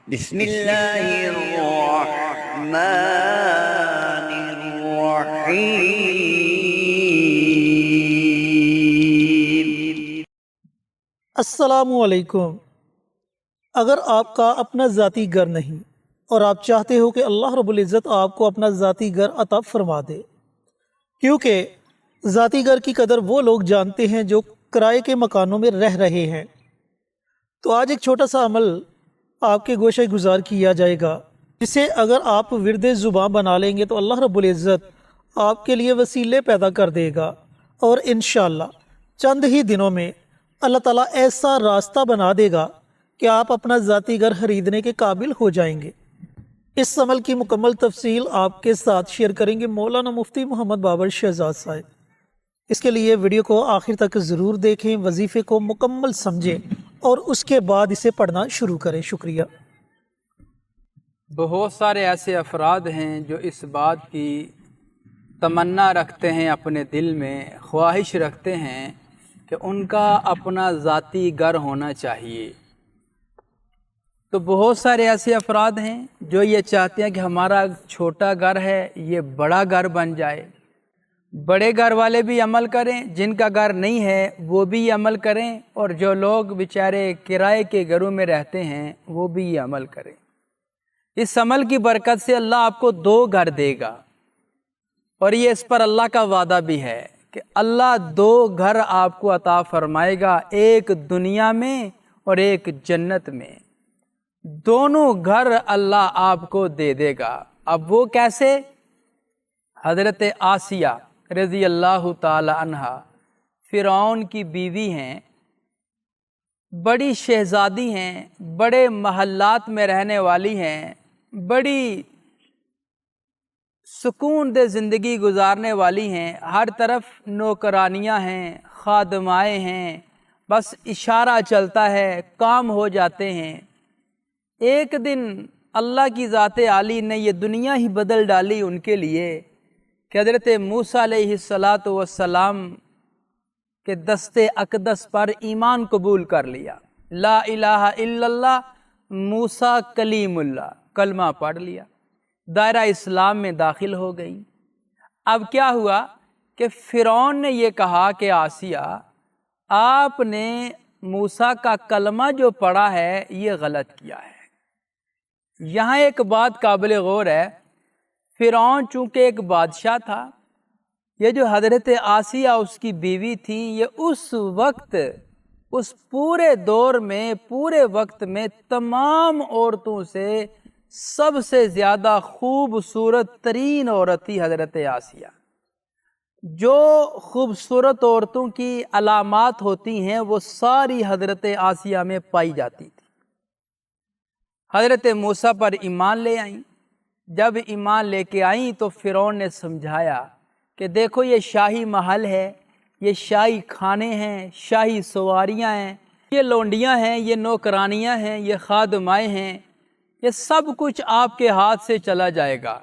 بسم اللہ الرحمن الرحیم۔ السلام علیکم۔ اگر آپ کا اپنا ذاتی گھر نہیں اور آپ چاہتے ہو کہ اللہ رب العزت آپ کو اپنا ذاتی گھر عطا فرما دے، کیونکہ ذاتی گھر کی قدر وہ لوگ جانتے ہیں جو کرائے کے مکانوں میں رہ رہے ہیں، تو آج ایک چھوٹا سا عمل آپ کے گوشہ گزار کیا جائے گا، جسے اگر آپ ورد زباں بنا لیں گے تو اللہ رب العزت آپ کے لیے وسیلے پیدا کر دے گا، اور انشاءاللہ چند ہی دنوں میں اللہ تعالیٰ ایسا راستہ بنا دے گا کہ آپ اپنا ذاتی گھر خریدنے کے قابل ہو جائیں گے۔ اس عمل کی مکمل تفصیل آپ کے ساتھ شیئر کریں گے مولانا مفتی محمد بابر شہزاد صاحب۔ اس کے لیے ویڈیو کو آخر تک ضرور دیکھیں، وظیفے کو مکمل سمجھیں اور اس کے بعد اسے پڑھنا شروع کریں۔ شکریہ۔ بہت سارے ایسے افراد ہیں جو اس بات کی تمنا رکھتے ہیں، اپنے دل میں خواہش رکھتے ہیں کہ ان کا اپنا ذاتی گھر ہونا چاہیے۔ تو بہت سارے ایسے افراد ہیں جو یہ چاہتے ہیں کہ ہمارا چھوٹا گھر ہے یہ بڑا گھر بن جائے۔ بڑے گھر والے بھی عمل کریں، جن کا گھر نہیں ہے وہ بھی یہ عمل کریں، اور جو لوگ بیچارے کرائے کے گھروں میں رہتے ہیں وہ بھی یہ عمل کریں۔ اس عمل کی برکت سے اللہ آپ کو 2 گھر دے گا، اور یہ اس پر اللہ کا وعدہ بھی ہے کہ اللہ 2 گھر آپ کو عطا فرمائے گا، ایک دنیا میں اور ایک جنت میں۔ دونوں گھر اللہ آپ کو دے دے گا۔ اب وہ کیسے؟ حضرت آسیہ رضی اللہ تعالی عنہ فرعون کی بیوی ہیں، بڑی شہزادی ہیں، بڑے محلات میں رہنے والی ہیں، بڑی سکون دہ زندگی گزارنے والی ہیں، ہر طرف نوکرانیاں ہیں، خادمائیں ہیں، بس اشارہ چلتا ہے کام ہو جاتے ہیں۔ ایک دن اللہ کی ذات عالی نے یہ دنیا ہی بدل ڈالی ان کے لیے کہ حضرت موسیٰ علیہ السلام کے دست اقدس پر ایمان قبول کر لیا، لا الہ الا اللہ موسیٰ کلیم اللہ، کلمہ پڑھ لیا، دائرہ اسلام میں داخل ہو گئی۔ اب کیا ہوا کہ فرعون نے یہ کہا کہ آسیہ آپ نے موسیٰ کا کلمہ جو پڑھا ہے یہ غلط کیا ہے۔ یہاں ایک بات قابل غور ہے، فرعون چونکہ ایک بادشاہ تھا، یہ جو حضرت آسیہ اس کی بیوی تھی، یہ اس وقت اس پورے دور میں پورے وقت میں تمام عورتوں سے سب سے زیادہ خوبصورت ترین عورت تھی حضرت آسیہ۔ جو خوبصورت عورتوں کی علامات ہوتی ہیں وہ ساری حضرت آسیہ میں پائی جاتی تھی۔ حضرت موسیٰ پر ایمان لے آئیں۔ جب ایمان لے کے آئیں تو فرعون نے سمجھایا کہ دیکھو یہ شاہی محل ہے، یہ شاہی کھانے ہیں، شاہی سواریاں ہیں، یہ لونڈیاں ہیں، یہ نوکرانیاں ہیں، یہ خادمائیں ہیں، یہ سب کچھ آپ کے ہاتھ سے چلا جائے گا،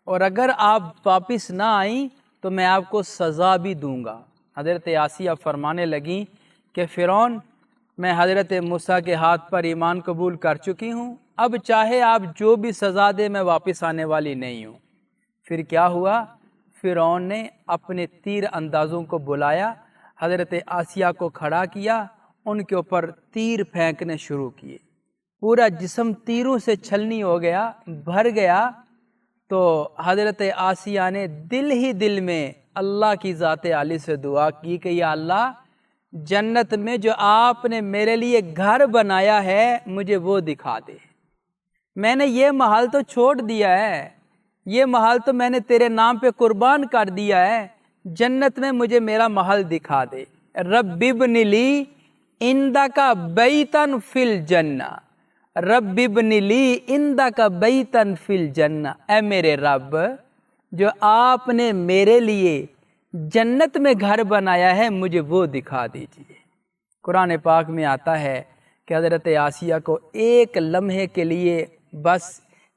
اور اگر آپ واپس نہ آئیں تو میں آپ کو سزا بھی دوں گا۔ حضرت آسیہ فرمانے لگیں کہ فرعون میں حضرت موسیٰ کے ہاتھ پر ایمان قبول کر چکی ہوں، اب چاہے آپ جو بھی سزا دے میں واپس آنے والی نہیں ہوں۔ پھر کیا ہوا؟ فرعون نے اپنے تیر اندازوں کو بلایا، حضرت آسیہ کو کھڑا کیا، ان کے اوپر تیر پھینکنے شروع کیے، پورا جسم تیروں سے چھلنی ہو گیا، بھر گیا۔ تو حضرت آسیہ نے دل ہی دل میں اللہ کی ذات عالی سے دعا کی کہ یا اللہ جنت میں جو آپ نے میرے لیے گھر بنایا ہے مجھے وہ دکھا دے۔ میں نے یہ محل تو چھوڑ دیا ہے، یہ محل تو میں نے تیرے نام پہ قربان کر دیا ہے، جنت میں مجھے میرا محل دکھا دے۔ رب ابن لی عندک بیتا فی الجنہ، رب ابن لی عندک بیتا فی الجنہ، اے میرے رب جو آپ نے میرے لیے جنت میں گھر بنایا ہے مجھے وہ دکھا دیجیے۔ قرآن پاک میں آتا ہے کہ حضرت آسیہ کو ایک لمحے کے لیے بس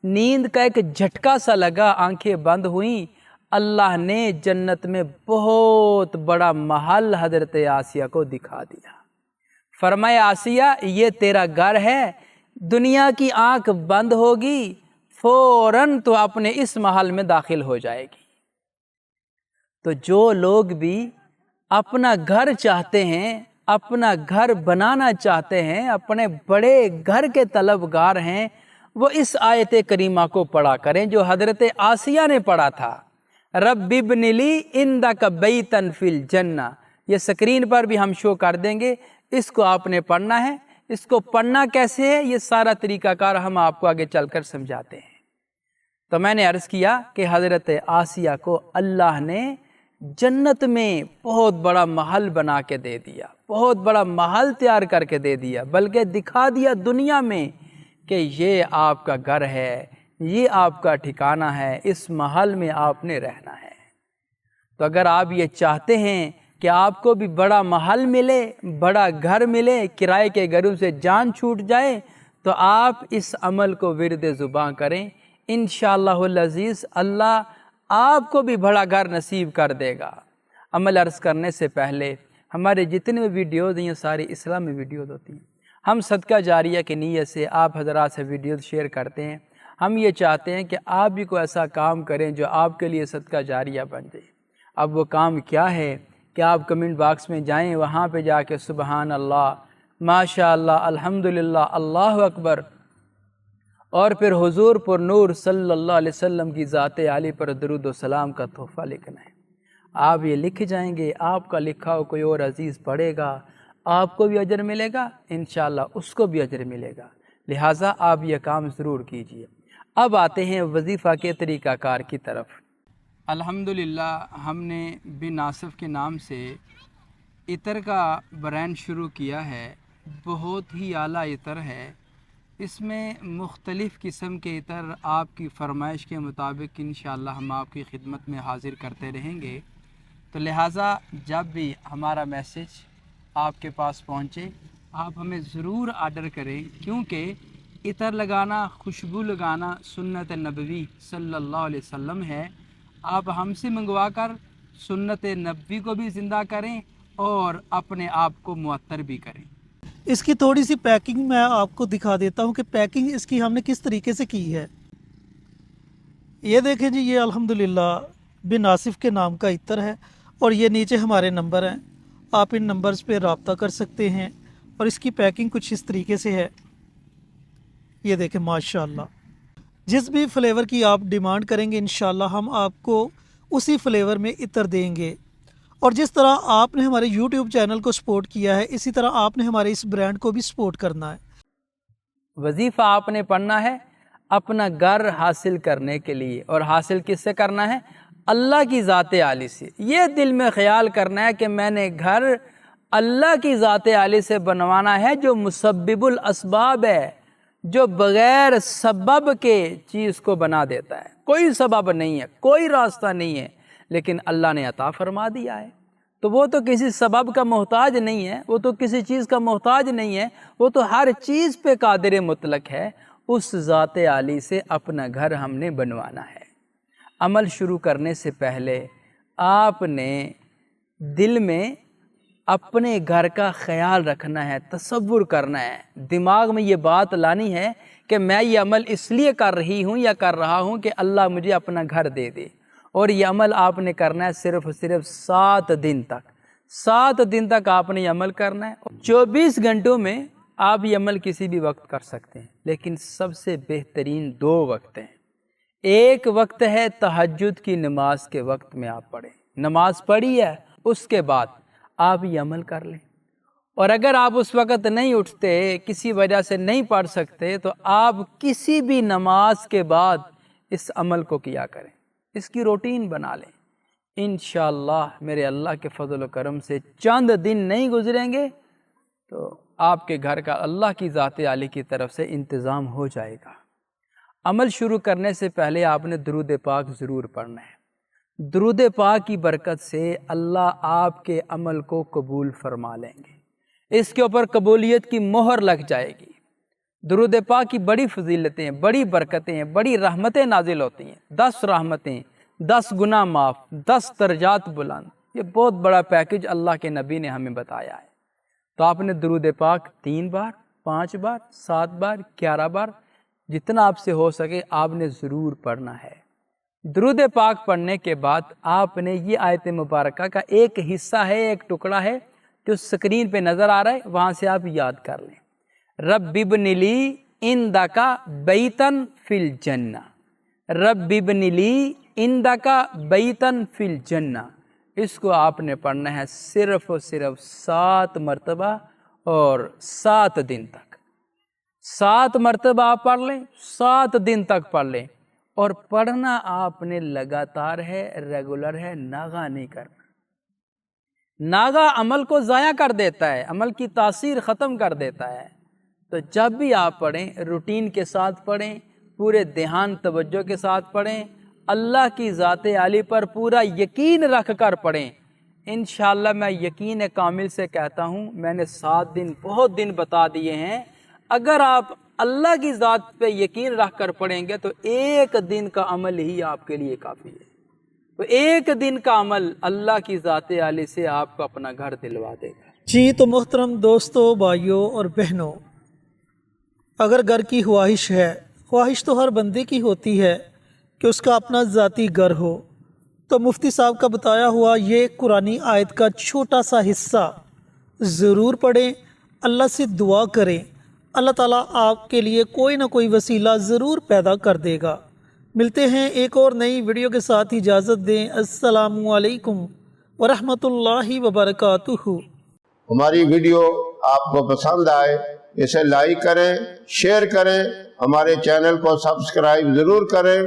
نیند کا ایک جھٹکا سا لگا، آنکھیں بند ہوئیں، اللہ نے جنت میں بہت بڑا محل حضرت آسیہ کو دکھا دیا۔ فرمایا آسیہ یہ تیرا گھر ہے، دنیا کی آنکھ بند ہوگی فوراً تو اپنے اس محل میں داخل ہو جائے گی۔ تو جو لوگ بھی اپنا گھر چاہتے ہیں، اپنا گھر بنانا چاہتے ہیں، اپنے بڑے گھر کے طلبگار ہیں، وہ اس آیت کریمہ کو پڑھا کریں جو حضرت آسیہ نے پڑھا تھا، رب ابن لی عندک بیتا فی الجنہ۔ یہ سکرین پر بھی ہم شو کر دیں گے، اس کو آپ نے پڑھنا ہے۔ اس کو پڑھنا کیسے ہے یہ سارا طریقہ کار ہم آپ کو آگے چل کر سمجھاتے ہیں۔ تو میں نے عرض کیا کہ حضرت آسیہ کو اللہ نے جنت میں بہت بڑا محل بنا کے دے دیا، بہت بڑا محل تیار کر کے دے دیا، بلکہ دکھا دیا دنیا میں کہ یہ آپ کا گھر ہے، یہ آپ کا ٹھکانہ ہے، اس محل میں آپ نے رہنا ہے۔ تو اگر آپ یہ چاہتے ہیں کہ آپ کو بھی بڑا محل ملے، بڑا گھر ملے، کرائے کے گھروں سے جان چھوٹ جائے، تو آپ اس عمل کو ورد زباں کریں، انشاءاللہ العزیز اللہ آپ کو بھی بڑا گھر نصیب کر دے گا۔ عمل عرض کرنے سے پہلے ہمارے جتنے بھی ویڈیوز ہیں یہ ساری اسلامی ویڈیوز ہوتی ہیں۔ ہم صدقہ جاریہ کی نیت سے آپ حضرات سے ویڈیوز شیئر کرتے ہیں۔ ہم یہ چاہتے ہیں کہ آپ بھی کوئی ایسا کام کریں جو آپ کے لیے صدقہ جاریہ بن جائے۔ اب وہ کام کیا ہے کہ آپ کمنٹ باکس میں جائیں، وہاں پہ جا کے سبحان اللہ، ماشاء اللہ، الحمدللہ، اللہ اکبر، اور پھر حضور پر نور صلی اللہ علیہ وسلم کی ذات عالی پر درود و سلام کا تحفہ لکھنا ہے۔ آپ یہ لکھ جائیں گے، آپ کا لکھا ہو کوئی اور عزیز پڑھے گا، آپ کو بھی اجر ملے گا، انشاءاللہ اس کو بھی اجر ملے گا۔ لہٰذا آپ یہ کام ضرور کیجئے۔ اب آتے ہیں وظیفہ کے طریقہ کار کی طرف۔ الحمدللہ ہم نے بن آصف کے نام سے عطر کا برانڈ شروع کیا ہے، بہت ہی اعلیٰ عطر ہے۔ اس میں مختلف قسم کے عطر آپ کی فرمائش کے مطابق انشاءاللہ ہم آپ کی خدمت میں حاضر کرتے رہیں گے۔ تو لہٰذا جب بھی ہمارا میسج آپ کے پاس پہنچے آپ ہمیں ضرور آرڈر کریں، کیونکہ عطر لگانا، خوشبو لگانا سنت نبوی صلی اللہ علیہ وسلم ہے۔ آپ ہم سے منگوا کر سنت نبوی کو بھی زندہ کریں اور اپنے آپ کو معطر بھی کریں۔ اس کی تھوڑی سی پیکنگ میں آپ کو دکھا دیتا ہوں کہ پیکنگ اس کی ہم نے کس طریقے سے کی ہے۔ یہ دیکھیں جی، یہ الحمدللہ بن آصف کے نام کا عطر ہے اور یہ نیچے ہمارے نمبر ہیں، آپ ان نمبرز پہ رابطہ کر سکتے ہیں۔ اور اس کی پیکنگ کچھ اس طریقے سے ہے، یہ دیکھیں ماشاءاللہ۔ جس بھی فلیور کی آپ ڈیمانڈ کریں گے انشاءاللہ ہم آپ کو اسی فلیور میں عطر دیں گے۔ اور جس طرح آپ نے ہمارے یوٹیوب چینل کو سپورٹ کیا ہے، اسی طرح آپ نے ہمارے اس برانڈ کو بھی سپورٹ کرنا ہے۔ وظیفہ آپ نے پڑھنا ہے اپنا گھر حاصل کرنے کے لیے، اور حاصل کس سے کرنا ہے؟ اللہ کی ذات عالی سے۔ یہ دل میں خیال کرنا ہے کہ میں نے گھر اللہ کی ذات عالی سے بنوانا ہے، جو مسبب الاسباب ہے، جو بغیر سبب کے چیز کو بنا دیتا ہے۔ کوئی سبب نہیں ہے، کوئی راستہ نہیں ہے، لیکن اللہ نے عطا فرما دیا ہے۔ تو وہ تو کسی سبب کا محتاج نہیں ہے، وہ تو کسی چیز کا محتاج نہیں ہے، وہ تو ہر چیز پہ قادر مطلق ہے۔ اس ذات عالی سے اپنا گھر ہم نے بنوانا ہے۔ عمل شروع کرنے سے پہلے آپ نے دل میں اپنے گھر کا خیال رکھنا ہے، تصور کرنا ہے، دماغ میں یہ بات لانی ہے کہ میں یہ عمل اس لیے کر رہی ہوں یا کر رہا ہوں کہ اللہ مجھے اپنا گھر دے دے۔ اور یہ عمل آپ نے کرنا ہے صرف 7 دن تک۔ 7 دن تک آپ نے یہ عمل کرنا ہے۔ 24 گھنٹوں میں آپ یہ عمل کسی بھی وقت کر سکتے ہیں، لیکن سب سے بہترین 2 وقت ہیں۔ ایک وقت ہے تہجد کی نماز کے وقت میں آپ پڑھیں، نماز پڑھی ہے اس کے بعد آپ یہ عمل کر لیں۔ اور اگر آپ اس وقت نہیں اٹھتے، کسی وجہ سے نہیں پڑھ سکتے، تو آپ کسی بھی نماز کے بعد اس عمل کو کیا کریں، اس کی روٹین بنا لیں۔ انشاءاللہ میرے اللہ کے فضل و کرم سے چند دن نہیں گزریں گے تو آپ کے گھر کا اللہ کی ذات عالی کی طرف سے انتظام ہو جائے گا۔ عمل شروع کرنے سے پہلے آپ نے درود پاک ضرور پڑھنا ہے۔ درود پاک کی برکت سے اللہ آپ کے عمل کو قبول فرما لیں گے، اس کے اوپر قبولیت کی مہر لگ جائے گی۔ درود پاک کی بڑی فضیلتیں ہیں، بڑی برکتیں ہیں، بڑی رحمتیں نازل ہوتی ہیں۔ 10 رحمتیں، 10 گناہ معاف، 10 درجات بلند، یہ بہت بڑا پیکج اللہ کے نبی نے ہمیں بتایا ہے۔ تو آپ نے درود پاک 3 بار 5 بار 7 بار 11 بار جتنا آپ سے ہو سکے آپ نے ضرور پڑھنا ہے۔ درود پاک پڑھنے کے بعد آپ نے یہ آیت مبارکہ کا ایک حصہ ہے، ایک ٹکڑا ہے جو سکرین پہ نظر آ رہا ہے، وہاں سے آپ یاد کر لیں۔ رب ابن لی عندک بیتن فی الجنہ، رب ابن لی عندک بیتن فی الجنہ، اس کو آپ نے پڑھنا ہے صرف اور صرف 7 مرتبہ اور 7 دن تک۔ 7 مرتبہ آپ پڑھ لیں، 7 دن تک پڑھ لیں، اور پڑھنا آپ نے لگاتار ہے، ریگولر ہے، ناغہ نہیں کرنا۔ ناغہ عمل کو ضائع کر دیتا ہے، عمل کی تاثیر ختم کر دیتا ہے۔ تو جب بھی آپ پڑھیں روٹین کے ساتھ پڑھیں، پورے دھیان توجہ کے ساتھ پڑھیں، اللہ کی ذات عالی پر پورا یقین رکھ کر پڑھیں۔ انشاءاللہ میں یقین کامل سے کہتا ہوں، میں نے 7 دن بہت دن بتا دیے ہیں، اگر آپ اللہ کی ذات پہ یقین رکھ کر پڑھیں گے تو 1 دن کا عمل ہی آپ کے لیے کافی ہے۔ تو 1 دن کا عمل اللہ کی ذات عالی سے آپ کو اپنا گھر دلوا دے گا۔ جی تو محترم دوستوں، بھائیوں اور بہنوں، اگر گھر کی خواہش ہے، خواہش تو ہر بندے کی ہوتی ہے کہ اس کا اپنا ذاتی گھر ہو، تو مفتی صاحب کا بتایا ہوا یہ قرآنی آیت کا چھوٹا سا حصہ ضرور پڑھیں، اللہ سے دعا کریں، اللہ تعالیٰ آپ کے لیے کوئی نہ کوئی وسیلہ ضرور پیدا کر دے گا۔ ملتے ہیں ایک اور نئی ویڈیو کے ساتھ، اجازت دیں۔ السلام علیکم ورحمۃ اللہ وبرکاتہ۔ ہماری ویڈیو آپ کو پسند آئے اسے لائک کریں، شیئر کریں، ہمارے چینل کو سبسکرائب ضرور کریں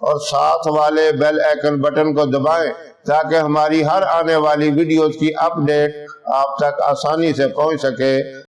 اور ساتھ والے بیل آئیکن بٹن کو دبائیں تاکہ ہماری ہر آنے والی ویڈیوز کی اپڈیٹ آپ تک آسانی سے پہنچ سکے۔